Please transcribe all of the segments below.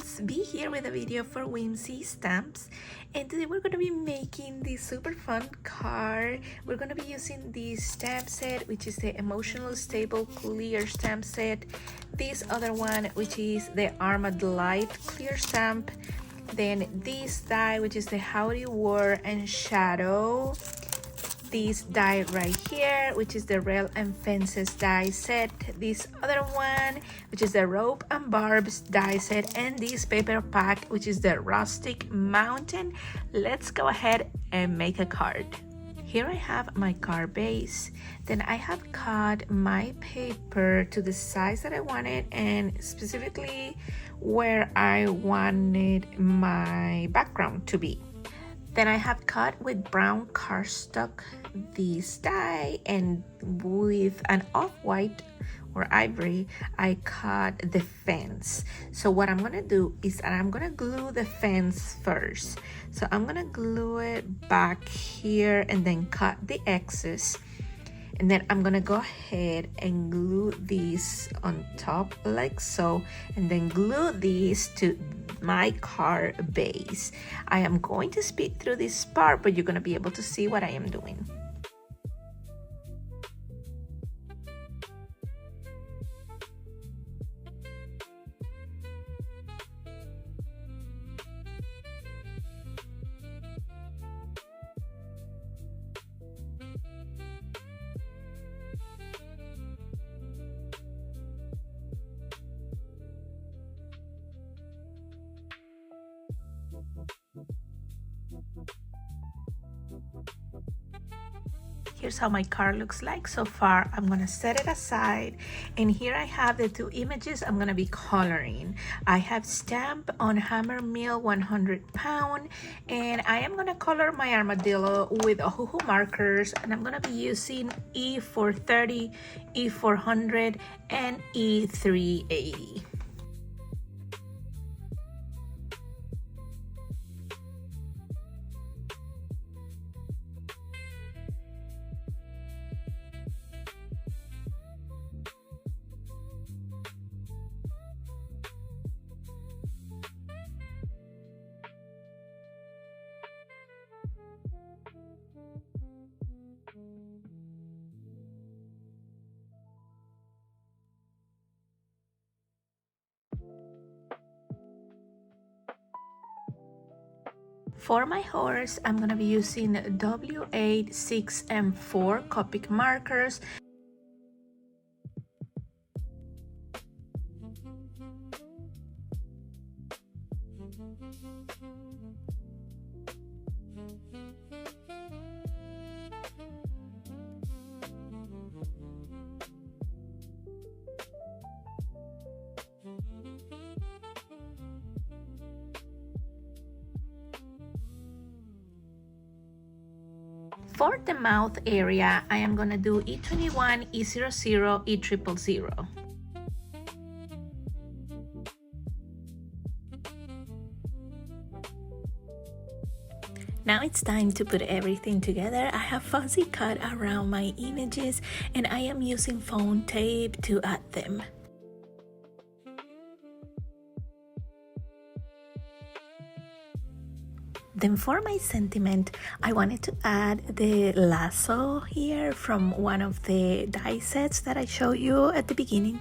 loves, be here with a video for Whimsy stamps, and today we're going to be making this super fun card. We're going to be using this stamp set, which is the Emotional Stable Clear stamp set, this other one which is the Armadillight clear stamp, then this die which is the Howdy War and Shadow, this die right here which is the Rail and Fences die set, this other one which is the Rope and Barbs die set, and this paper pack which is the Rustic Mountain. Let's go ahead and make a card. Here I have my card base, then I have cut my paper to the size that I wanted and specifically where I wanted my background to be. Then I have cut with brown cardstock this die, and with an off-white or ivory I cut the fence. So what I'm gonna do is that I'm gonna glue the fence first. So I'm gonna glue it back here and then cut the excess, and then I'm gonna go ahead and glue this on top like so, and then glue this to my card base. I am going to speed through this part, but you're gonna be able to see what I am doing. Here's how my card looks like so far. I'm gonna set it aside, and here I have the two images I'm gonna be coloring. I have stamp on Hammer Mill 100 pound, and I am gonna color my armadillo with Ohuhu markers, and I'm gonna be using E430, E400, and E380. For my horse, I'm gonna be using W8, 6, and 4 Copic markers. For the mouth area, I am gonna do E21, E00, E000. Now it's time to put everything together. I have fuzzy cut around my images, and I am using foam tape to add them. Then for my sentiment, I wanted to add the lasso here from one of the die sets that I showed you at the beginning.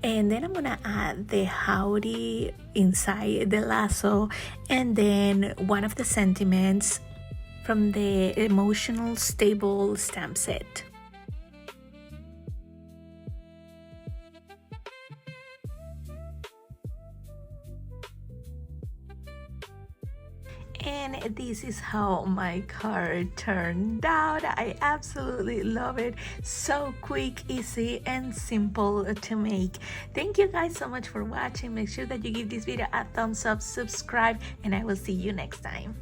And then I'm gonna add the howdy inside the lasso, and then one of the sentiments from the Emotional Stable stamp set. And this is how my card turned out. I absolutely love it. So quick, easy, and simple to make. Thank you guys so much for watching. Make sure that you give this video a thumbs up, subscribe, and I will see you next time.